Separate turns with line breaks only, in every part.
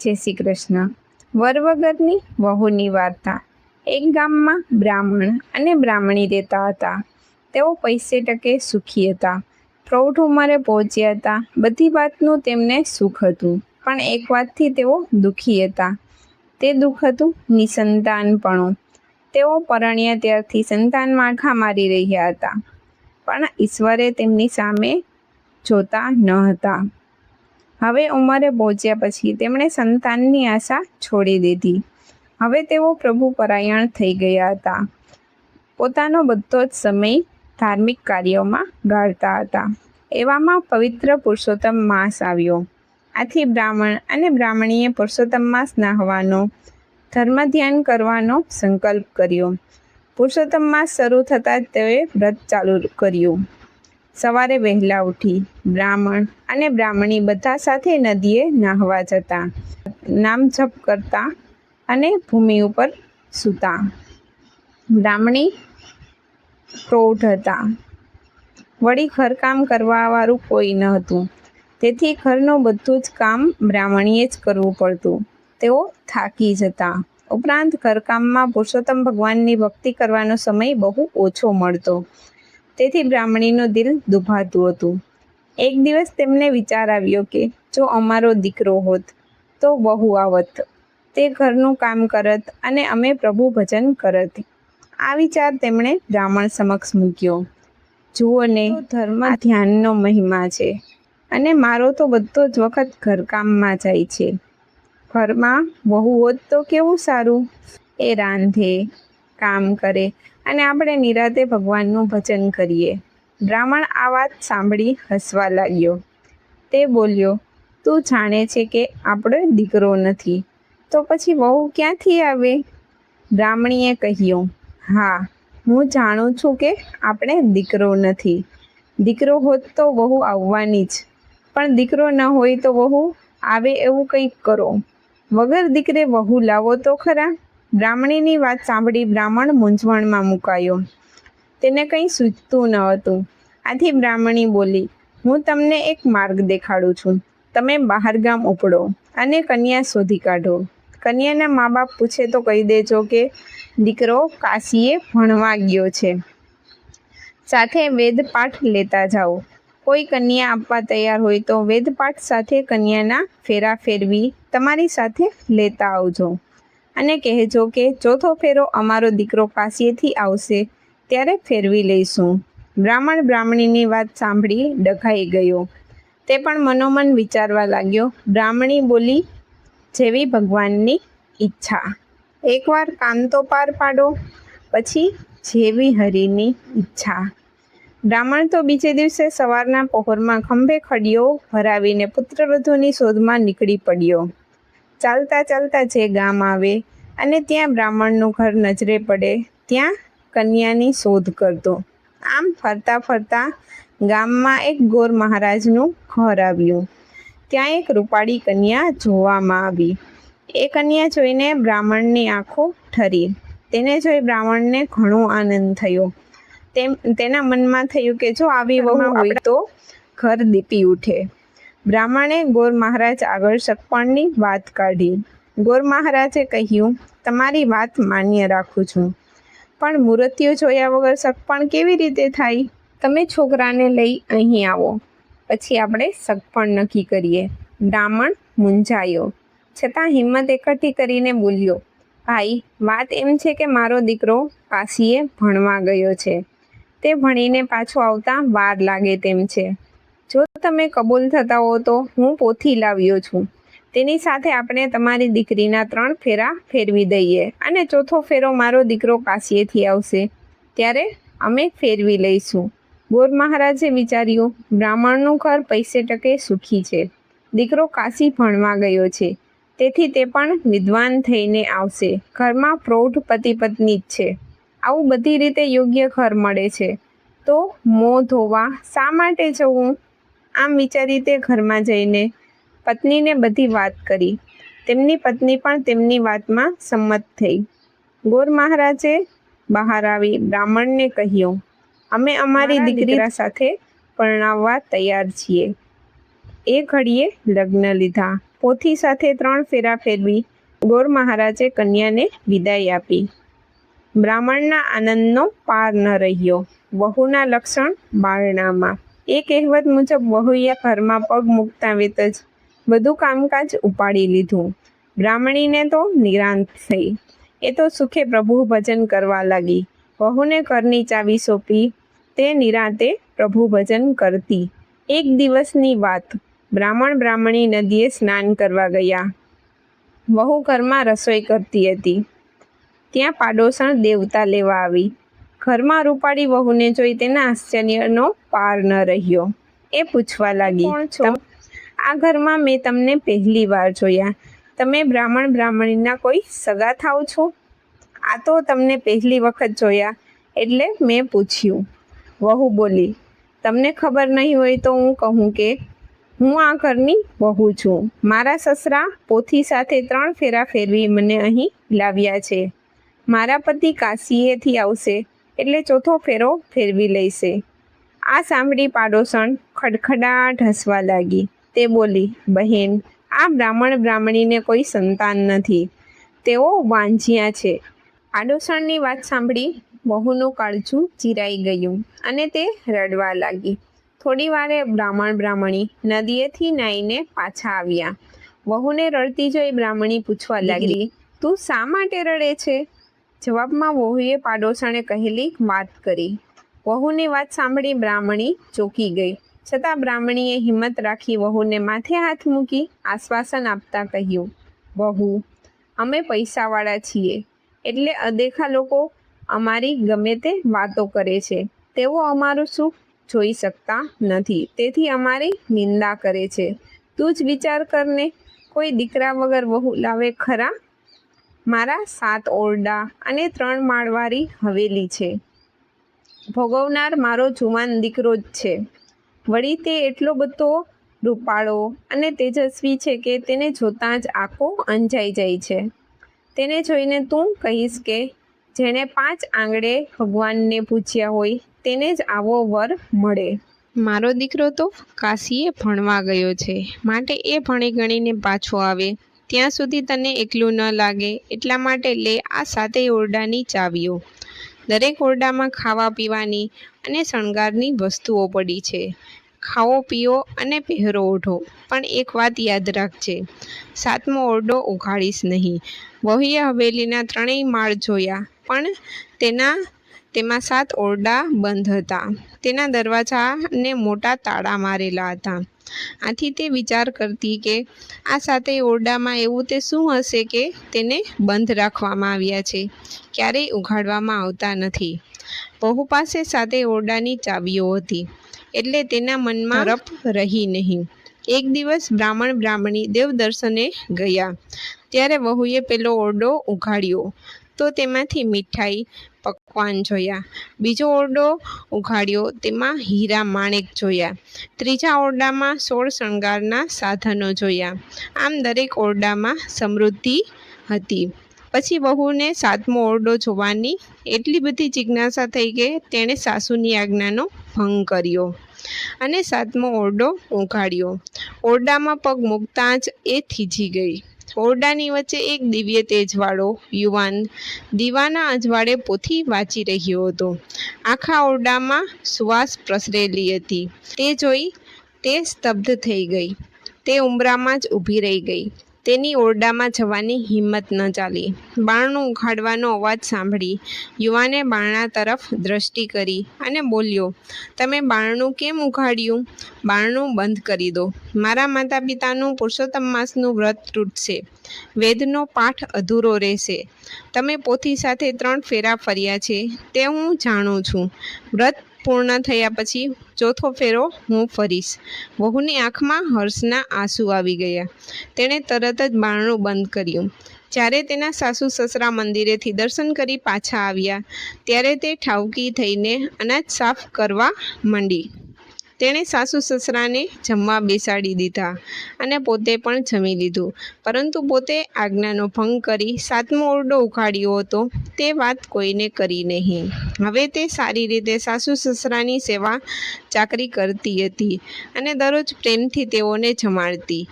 જય શ્રી કૃષ્ણ. વર વગરની વહુની વાર્તા. એક ગામમાં બ્રાહ્મણ અને બ્રાહ્મણી રહેતા હતા. તેઓ પૈસે ટકે સુખી હતા. પ્રૌઢ ઉંમરે પહોંચ્યા હતા. બધી વાતનું તેમને સુખ હતું, પણ એક વાતથી તેઓ દુઃખી હતા. તે દુઃખ હતું નિસંતાનપણું. તેઓ પરણ્યા ત્યારથી સંતાન માખા મારી રહ્યા હતા, પણ ઈશ્વરે તેમની સામે જોતા ન હતા. હવે ઉંમરે પહોંચ્યા પછી તેમણે સંતાનની આશા છોડી દીધી. હવે તેઓ પ્રભુ પરાયણ થઈ ગયા હતા. પોતાનો બધો જ સમય ધાર્મિક કાર્યોમાં ગાળતા હતા. એવામાં પવિત્ર પુરુષોત્તમ માસ આવ્યો. આથી બ્રાહ્મણ અને બ્રાહ્મણીએ પુરુષોત્તમ માસ નાહવાનો, ધર્મ ધ્યાન કરવાનો સંકલ્પ કર્યો. પુરુષોત્તમ માસ શરૂ થતાં જ તેઓએ વ્રત ચાલુ કર્યું. સવારે વહેલા ઉઠી બ્રાહ્મણ અને બ્રાહ્મણી બધા સાથે નદીએ નાહવા જતા, નામ જપ કરતા અને ભૂમિ ઉપર સૂતા. બ્રાહ્મણી પ્રૌઢ હતા, વળી ઘરકામ કરવાવાળું કોઈ ન હતું, તેથી ઘરનું બધું જ કામ બ્રાહ્મણીએ જ કરવું પડતું. તેઓ થાકી જતા. ઉપરાંત ઘરકામમાં પુરુષોત્તમ ભગવાનની ભક્તિ કરવાનો સમય બહુ ઓછો મળતો. તેથી બ્રાહ્મણીનું દિલ દુભાતું હતું. એક દિવસ તેમને વિચાર આવ્યો કે જો અમારો દીકરો હોત તો વહુ આવત, તે ઘરનું કામ કરત અને અમે પ્રભુ ભજન કરત. આ વિચાર તેમણે બ્રાહ્મણ સમક્ષ મૂક્યો. જુઓ ને, ધર્મ ધ્યાનનો મહિમા છે અને મારો તો બધો જ વખત ઘરકામમાં જાય છે. ઘરમાં વહુ હોત તો કેવું સારું, એ રાંધે, કામ કરે અને આપણે નિરાતે ભગવાનનું ભજન કરીએ. બ્રાહ્મણ આ વાત સાંભળી હસવા લાગ્યો. તે બોલ્યો, તું જાણે છે કે આપણો દીકરો નથી, તો પછી વહુ ક્યાંથી આવે? બ્રાહ્મણીએ કહ્યું, હા, હું જાણું છું કે આપણે દીકરો નથી. દીકરો હોત તો વહુ આવવાની જ, પણ દીકરો ન હોય તો વહુ આવે એવું કંઈક કરો. વગર દીકરે વહુ લાવો તો ખરા. બ્રાહ્મણીની વાત સાંભળી બ્રાહ્મણ મૂંઝવણમાં મુકાયો. તેને કંઈ સૂઝતું ન હતું. આથી બ્રાહ્મણી બોલી, હું તમને એક માર્ગ દેખાડું છું. તમે બહારગામ ઉપડો અને કન્યા શોધી કાઢો. કન્યાના મા બાપ પૂછે તો કહી દેજો કે દીકરો કાશીએ ભણવા ગયો છે. સાથે વેદપાઠ લેતા જાઓ. કોઈ કન્યા આપવા તૈયાર હોય તો વેદપાઠ સાથે કન્યાના ફેરા ફેરવી તમારી સાથે લેતા આવજો અને કહેજો કે ચોથો ફેરો અમારો દીકરો કાશીએથી આવશે ત્યારે ફેરવી લઈશું. બ્રાહ્મણ બ્રાહ્મણીની વાત સાંભળી ડઘાઈ ગયો. તે પણ મનોમન વિચારવા લાગ્યો. બ્રાહ્મણી બોલી, જેવી ભગવાનની ઈચ્છા. એકવાર કામ તો પાર પાડો, પછી જેવી હરિની ઈચ્છા. બ્રાહ્મણ તો બીજે દિવસે સવારના પહોરમાં ખંભે ખડીયો ભરાવીને પુત્રવધૂની શોધમાં નીકળી પડ્યો. ચાલતા ચાલતા જે ગામ આવે અને ત્યાં બ્રાહ્મણનું ઘર નજરે પડે ત્યાં કન્યાની શોધ કરતો. આમ ફરતા ફરતા ગામમાં એક ગોર મહારાજનું ઘર આવ્યું. ત્યાં એક રૂપાળી કન્યા જોવામાં આવી. એ કન્યા જોઈને બ્રાહ્મણની આંખો ઠરી. તેને જોઈ બ્રાહ્મણને ઘણો આનંદ થયો. તેના મનમાં થયું કે જો આવી વહુ હોય તો ઘર દીપી ઉઠે. બ્રાહ્મણે ગોર મહારાજ આગળ સગપણની વાત કાઢી. ગોર મહારાજે કહ્યું, તમારી વાત માન્ય રાખું છું, પણ મૂર્તિઓ જોયા વગર સગપણ કેવી રીતે થાય? તમે છોકરાને લઈ અહીં આવો, પછી આપણે સગપણ નક્કી કરીએ. બ્રાહ્મણ મૂંઝાયો, છતાં હિંમત એકઠી કરીને બોલ્યો, ભાઈ, વાત એમ છે કે મારો દીકરો કાશીએ ભણવા ગયો છે. તે ભણીને પાછો આવતા વાર લાગે તેમ છે. જો તમે કબૂલ થતા હો તો હું પોથી લાવ્યો છું. તેની સાથે આપણે તમારી દીકરીના 3 ફેરા ફેરવી દઈએ અને ચોથો ફેરો મારો દીકરો કાશીએથી આવશે ત્યારે અમે ફેરવી લઈશું. ગોર મહારાજે વિચાર્યું, બ્રાહ્મણનું ઘર પૈસે ટકે સુખી છે. દીકરો કાશી ભણવા ગયો છે, તેથી તે પણ વિદ્વાન થઈને આવશે. ઘરમાં પ્રૌઢ પતિ પત્ની જ છે. આવું બધી રીતે યોગ્ય ઘર મળે છે, તો મોં ધોવા શા માટે જવું? આમ વિચારી તે ઘરમાં જઈને પત્નીને બધી વાત કરી. તેમની પત્ની પણ તેમની વાતમાં સંમત થઈ. ગોર મહારાજે બહાર આવી બ્રાહ્મણને કહ્યું, અમે અમારી દીકરા સાથે પરણાવવા તૈયાર છીએ. એ ઘડીએ લગ્ન લીધા. પોથી સાથે 3 ફેરા ફેરવી ગોર મહારાજે કન્યાને વિદાય આપી. બ્રાહ્મણના આનંદનો પાર ન રહ્યો. વહુના લક્ષણ બારણામાં. એ કહેવત મુજબ વહુએ ઘરમાં પગ મૂકતા વેત જ બધું કામકાજ ઉપાડી લીધું. બ્રાહ્મણીને તો નિરાંત થઈ. એ તો સુખે પ્રભુ ભજન કરવા લાગી. વહુને ઘરની ચાવી સોંપી તે નિરાંતે પ્રભુ ભજન કરતી. એક દિવસની વાત. બ્રાહ્મણ બ્રાહ્મણી નદીએ સ્નાન કરવા ગયા. વહુ ઘરમાં રસોઈ કરતી હતી. ત્યાં પાડોશણ દેવતા લેવા આવી. ઘરમાં રૂપાળી વહુને જોઈ તેના આશ્ચર્યનો પાર ન રહ્યો. એ પૂછવા લાગી, કોણ છો? આ ઘરમાં મેં તમને પહેલી વાર જોયા. તમે બ્રાહ્મણ બ્રાહ્મણીના કોઈ સગા થાવ છો? આ તો તમને પહેલી વખત જોયા એટલે મેં પૂછ્યું. વહુ બોલી, તમને ખબર નહીં હોય તો હું કહું કે હું આ ઘરની વહુ છું. મારા સસરા પોથી સાથે 3 ફેરા ફેરવી મને અહીં લાવ્યા છે. મારા પતિ કાશીએથી આવશે એટલે 4થો ફેરો ફેરવી લેશે. આ સાંભળી પાડોશણ ખડખડાટ હસવા લાગી. તે બોલી, બહેન, આ બ્રાહ્મણ બ્રાહ્મણીને કોઈ સંતાન નથી. તેઓ વાંઝિયા છે. પાડોશણની વાત સાંભળી વહુનું કાળજું ચીરાઈ ગયું અને તે રડવા લાગી. થોડી વારે બ્રાહ્મણ બ્રાહ્મણી નદીએથી નાહીને પાછા આવ્યા. વહુને રડતી જોઈ બ્રાહ્મણી પૂછવા લાગી, તું શા માટે રડે છે? જવાબમાં વહુએ પાડોશણે કહેલી વાત કરી. વહુની વાત સાંભળી બ્રાહ્મણી ચોંકી ગઈ. છતાં બ્રાહ્મણીએ હિંમત રાખી વહુને માથે હાથ મૂકી આશ્વાસન આપતા કહ્યું, વહુ, અમે પૈસાવાળા છીએ એટલે અદેખા લોકો અમારી ગમે તે વાતો કરે છે. તેઓ અમારું સુખ જોઈ શકતા નથી, તેથી અમારી નિંદા કરે છે. તું જ વિચાર કરને, કોઈ દીકરા વગર વહુ લાવે ખરા? મારા 7 ઓરડા અને 3 માળવાળી હવેલી છે. ભોગવનાર મારો જુવાન દીકરો જ છે. વળી તે એટલો બધો રૂપાળો અને તેજસ્વી છે કે તેને જોતાં જ આંખો અંજાઈ જાય છે. તેને જોઈને તું કહીશ કે જેણે 5 આંગળે ભગવાનને પૂજ્યા હોય તેને જ આવો વર મળે. મારો દીકરો તો કાશીએ ભણવા ગયો છે, માટે એ ભણી ગણીને પાછો આવે ત્યાં સુધી તને એકલું ન લાગે એટલા માટે લે આ 7 ઓરડાની ચાવીઓ. દરેક ઓરડામાં ખાવા પીવાની અને શણગારની વસ્તુઓ પડી છે. ખાઓ પીઓ અને પહેરો ઓઢો, પણ એક વાત યાદ રાખજે, 7મો ઓરડો ઉઘાડીશ નહીં. વહુએ હવેલીના 3 માળ જોયા, પણ તેમાં 7 ઓરડા બંધ હતા. તેના દરવાજાને મોટા તાળા મારેલા હતા. આથી તે વિચાર કરતી કે આ 7 ઓરડામાં એવું તે શું હશે કે તેને બંધ રાખવામાં આવ્યા છે, ક્યારેય ઉઘાડવામાં આવતા નથી. વહુ પાસે 7 ઓરડાની ચાવીઓ હતી એટલે તેના મનમાં રપ રહી નહીં. એક દિવસ બ્રાહ્મણ બ્રાહ્મણી દેવદર્શને ગયા. ત્યારે વહુએ પેલો ઓરડો ઉઘાડ્યો તો તેમાંથી મીઠાઈ પકવાન જોયા. બીજો ઓરડો ઉઘાડ્યો, તેમાં હીરા માણેક જોયા. ત્રીજા ઓરડામાં 16 શણગારના સાધનો જોયા. આમ દરેક ઓરડામાં સમૃદ્ધિ હતી. પછી વહુને 7મો ઓરડો જોવાની એટલી બધી જિજ્ઞાસા થઈ કે તેણે સાસુની આજ્ઞાનો ભંગ કર્યો અને 7મો ઓરડો ઉઘાડ્યો. ઓરડામાં પગ મૂકતાં જ એ થીજી ગઈ. ઓરડાની વચ્ચે એક દિવ્ય તેજવાળો યુવાન દીવાના અજવાળે પોથી વાંચી રહ્યો હતો. આખા ઓરડામાં સુવાસ પ્રસરેલી હતી. તે જોઈ તે સ્તબ્ધ થઈ ગઈ. તે ઉંબરામાં જ ઊભી રહી ગઈ. તેની ઓરડામાં જવાની હિંમત ન ચાલી. બારણું ઉઘાડવાનો અવાજ સાંભળી યુવાને બારણા તરફ દ્રષ્ટિ કરી અને બોલ્યો, તમે બારણું કેમ ઉઘાડ્યું? બારણું બંધ કરી દો. મારા માતા પિતાનું પુરુષોત્તમ માસનું વ્રત તૂટશે. વેદનો પાઠ અધૂરો રહેશે. તમે પોથી સાથે 3 ફેરા ફર્યા છે તે હું જાણું છું. વ્રત પૂર્ણ થયા પછી 4થો ફેરો હું ફરીશ. વહુની આંખમાં હર્ષના આંસુ આવી ગયા. તેણે તરત જ બારણું બંધ કર્યું. જ્યારે તેના સાસુ સસરા મંદિરેથી દર્શન કરી પાછા આવ્યા ત્યારે તે ઠાવકી થઈને અનાજ સાફ કરવા માંડી. તેણે સાસુ સસરાને જમવા બેસાડી દીધા અને પોતે પણ જમી લીધું. પરંતુ પોતે આજ્ઞાનો ભંગ કરી 7મો ઓરડો ઉખાડ્યો હતો તે વાત કોઈને કરી નહીં. હવે તે સારી રીતે સાસુ સસરાની સેવા ચાકરી કરતી હતી અને દરરોજ પ્રેમથી તેઓને જમાડતી.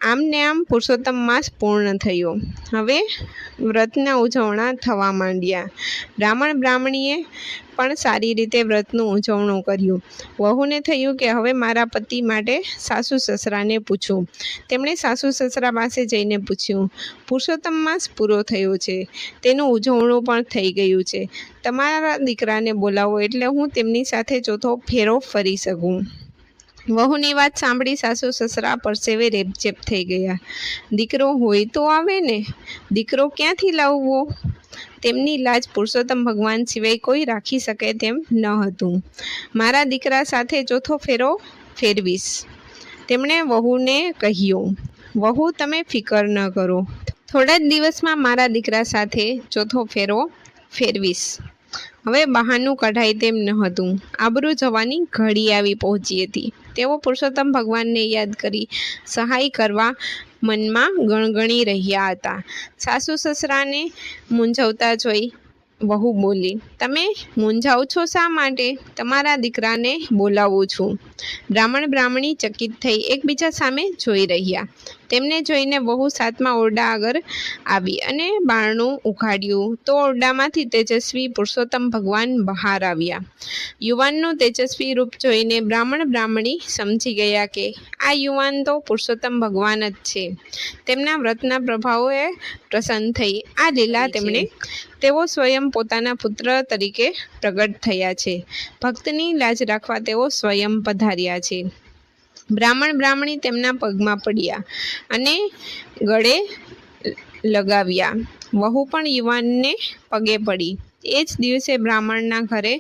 આમ ને આમ પુરુષોત્તમ માસ પૂર્ણ થયો. હવે વ્રતના ઉજવણા થવા માંડ્યા. બ્રાહ્મણ બ્રાહ્મણીએ પણ સારી રીતે વ્રતનું ઉજવણું કર્યું. વહુને થયું કે હવે મારા પતિ માટે સાસુ સસરાને પૂછું. તેમણે સાસુ સસરા પાસે જઈને પૂછ્યું, પુરુષોત્તમ માસ પૂરો થયો છે, તેનું ઉજવણું પણ થઈ ગયું છે. તમારા દીકરાને બોલાવો એટલે હું તેમની સાથે ચોથો ફેરો ફરી શકું. વહુની વાત સાંભળી સાસુ સસરા પરસેવે રેબઝેબ થઈ ગયા. દીકરો હોય તો આવે ને, દીકરો ક્યાંથી લાવવો? તેમની લાજ પુરુષોત્તમ ભગવાન સિવાય કોઈ રાખી શકે તેમ ન હતું. મારા દીકરા સાથે ચોથો ફેરો ફેરવીશ. તેમણે વહુને કહ્યું, વહુ તમે ફિકર ન કરો, થોડા જ દિવસમાં મારા દીકરા સાથે ચોથો ફેરો ફેરવીશ. હવે બહાનું કઢાય તેમ ન હતું. આબરૂ જવાની ઘડી આવી પહોંચી હતી. તેઓ પુરુષોત્તમ ભગવાનને યાદ કરી સહાય કરવા મનમાં ગણગણી રહ્યા હતા. સાસુ સસરાને મૂંઝવતા જોઈ વહુ બોલી, તમે મૂંઝાવ છો શા માટે? તમારા દીકરાને બોલાવું છું. બ્રાહ્મણ બ્રાહ્મણી ચકિત થઈ એકબીજા સામે જોઈ રહ્યા. તેમને જોઈને વહુ 7મા ઓરડા આગળ આવી અને બારણું ઉઘાડ્યું તો ઓરડામાંથી તેજસ્વી પુરુષોત્તમ ભગવાન બહાર આવ્યા. યુવાનનું તેજસ્વી રૂપ જોઈને બ્રાહ્મણ બ્રાહ્મણી સમજી ગયા કે આ યુવાન તો પુરુષોત્તમ ભગવાન જ છે. તેમના વ્રતના પ્રભાવોએ પ્રસન્ન થઈ આ લીલા તેઓ સ્વયં પોતાના પુત્ર તરીકે પ્રગટ થયા છે. ભક્તની લાજ રાખવા તેઓ સ્વયં પધાર્યા છે. બ્રાહ્મણ બ્રાહ્મણી તેમના પગમાં પડ્યા અને ગળે લગાવ્યા. વહુ પણ યુવાનને પગે પડી. એ જ દિવસે બ્રાહ્મણના ઘરે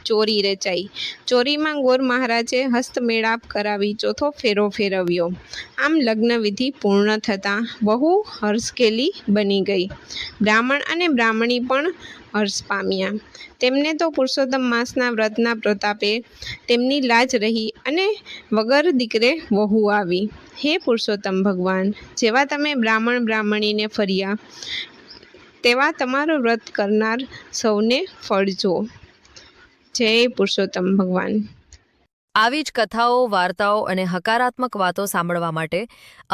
ચોરી રચાઈ. ચોરીમાં ગોર મહારાજે હસ્તમેળાપ કરાવી ચોથો ફેરો ફેરવ્યો. આમ લગ્ન વિધિ પૂર્ણ થતાં વહુ હર્ષકેલી બની ગઈ. બ્રાહ્મણ અને બ્રાહ્મણી પણ હર્ષ પામ્યા. તેમને તો પુરુષોત્તમ માસના વ્રતના પ્રતાપે તેમની લાજ રહી અને વગર દીકરે વહુ આવી. હે પુરુષોત્તમ ભગવાન, જેવા તમે બ્રાહ્મણ બ્રાહ્મણીને ફર્યા તેવા તમારું વ્રત કરનાર સૌને ફળજો. જય પુરુષોત્તમ ભગવાન.
આવી જ કથાઓ, વાર્તાઓ અને હકારાત્મક વાતો સાંભળવા માટે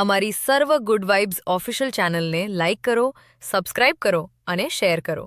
અમારી સર્વ ગુડ વાઇબ્સ ઓફિશિયલ ચેનલને લાઇક કરો, સબસ્ક્રાઇબ કરો અને શેર કરો.